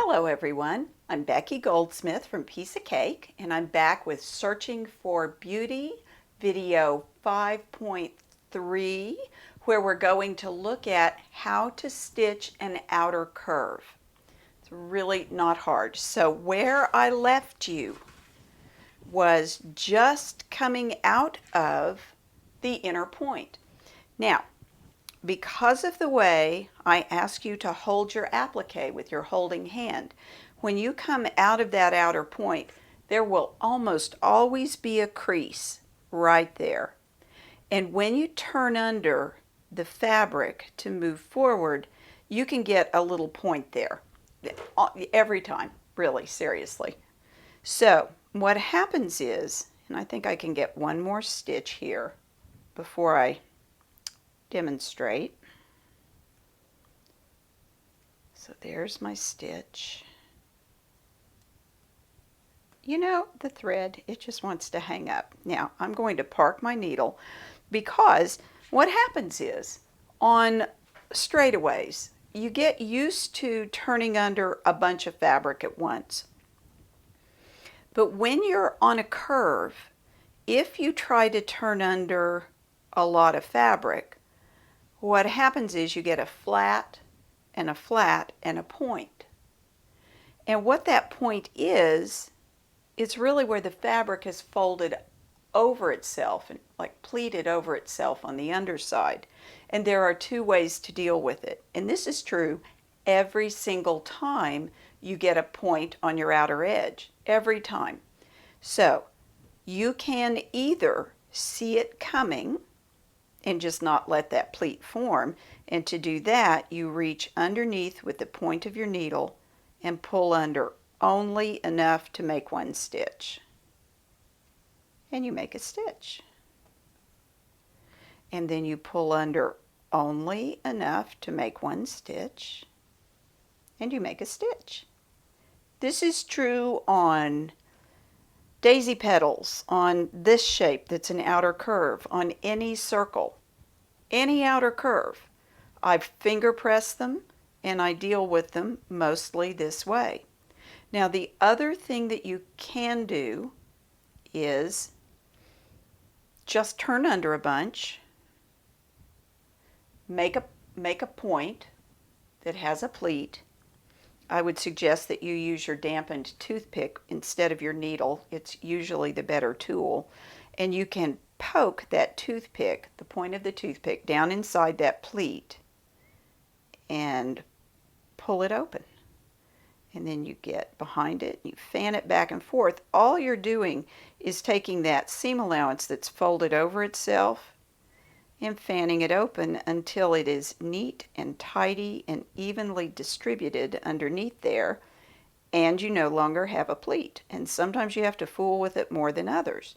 Hello everyone, I'm Becky Goldsmith from Piece of Cake, and I'm back with Searching for Beauty video 5.3, where we're going to look at how to stitch an outer curve. It's really not hard. So where I left you was just coming out of the inner point. Now, because of the way I ask you to hold your applique with your holding hand, when you come out of that outer point, there will almost always be a crease right there. And when you turn under the fabric to move forward, you can get a little point there every time, really, seriously. So what happens is, and I think I can get one more stitch here before I demonstrate. So there's my stitch. You know, the thread, it just wants to hang up. Now I'm going to park my needle, because what happens is on straightaways you get used to turning under a bunch of fabric at once. But when you're on a curve, if you try to turn under a lot of fabric, what happens is you get a flat and a flat and a point. And what that point is, it's really where the fabric is folded over itself and like pleated over itself on the underside. And there are two ways to deal with it. And this is true every single time you get a point on your outer edge, every time. So you can either see it coming and just not let that pleat form. And to do that, you reach underneath with the point of your needle and pull under only enough to make one stitch. And you make a stitch. And then you pull under only enough to make one stitch. And you make a stitch. This is true on daisy petals, on this shape that's an outer curve, on any circle, any outer curve. I finger press them and I deal with them mostly this way. Now the other thing that you can do is just turn under a bunch, make a point that has a pleat. I would suggest that you use your dampened toothpick instead of your needle. It's usually the better tool. And you can poke that toothpick, the point of the toothpick, down inside that pleat and pull it open. And then you get behind it, you fan it back and forth. All you're doing is taking that seam allowance that's folded over itself and fanning it open until it is neat and tidy and evenly distributed underneath there, and you no longer have a pleat. And sometimes you have to fool with it more than others.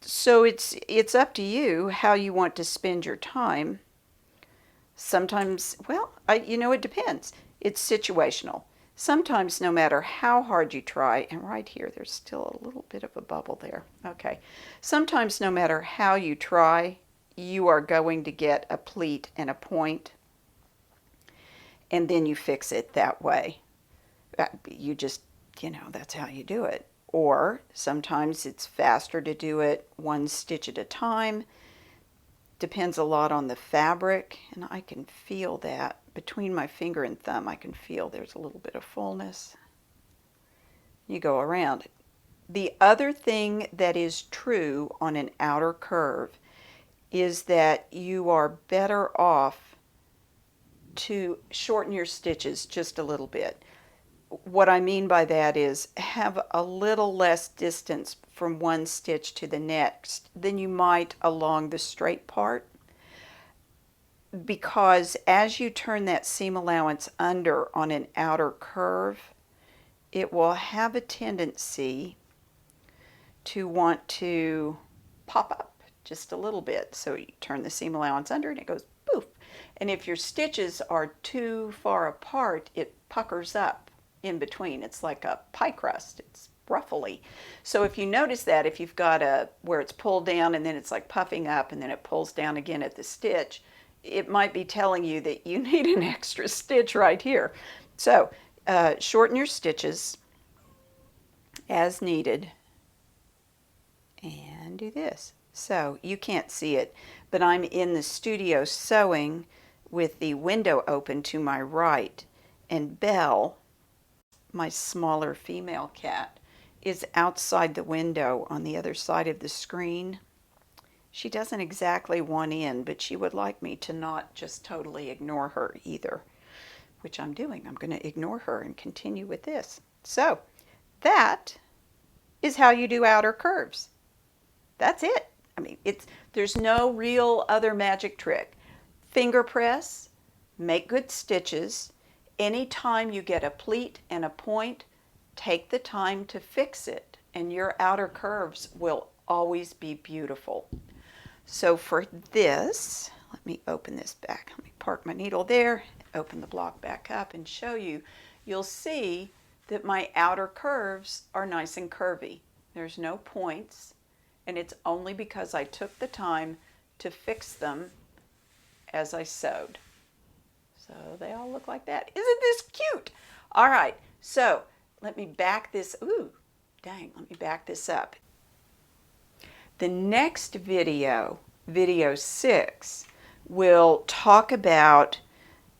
So it's up to you how you want to spend your time. Sometimes, well, it depends. It's situational. Sometimes no matter how hard you try, and right here there's still a little bit of a bubble there. Okay. Sometimes no matter how you try, you are going to get a pleat and a point, and then you fix it that way. You just, that's how you do it. Or sometimes it's faster to do it one stitch at a time. Depends a lot on the fabric, and I can feel that between my finger and thumb. I can feel there's a little bit of fullness. You go around. The other thing that is true on an outer curve is that you are better off to shorten your stitches just a little bit. What I mean by that is have a little less distance from one stitch to the next than you might along the straight part, because as you turn that seam allowance under on an outer curve, it will have a tendency to want to pop up just a little bit. So you turn the seam allowance under and it goes poof. And if your stitches are too far apart, it puckers up in between. It's like a pie crust. It's ruffly. So if you notice that, if you've got where it's pulled down and then it's like puffing up and then it pulls down again at the stitch, it might be telling you that you need an extra stitch right here. So shorten your stitches as needed and do this. So you can't see it, but I'm in the studio sewing with the window open to my right, and Belle, my smaller female cat, is outside the window on the other side of the screen. She doesn't exactly want in, but she would like me to not just totally ignore her either, which I'm doing. I'm going to ignore her and continue with this. So that is how you do outer curves. That's it. I mean, there's no real other magic trick. Finger press, make good stitches. Anytime you get a pleat and a point, take the time to fix it, and your outer curves will always be beautiful. So for this, let me open this back. Let me park my needle there, open the block back up and show you. You'll see that my outer curves are nice and curvy. There's no points, and it's only because I took the time to fix them as I sewed. So they all look like that. Isn't this cute? All right, so let me back this, let me back this up. The next video, video 6, will talk about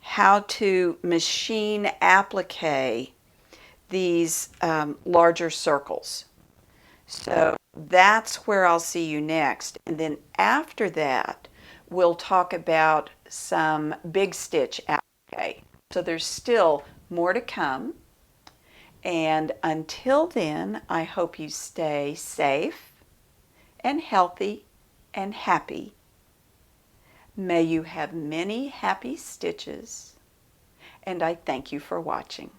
how to machine applique these larger circles. So that's where I'll see you next. And then after that, we'll talk about some big stitch applique. So there's still more to come. And until then, I hope you stay safe and healthy and happy. May you have many happy stitches, and I thank you for watching.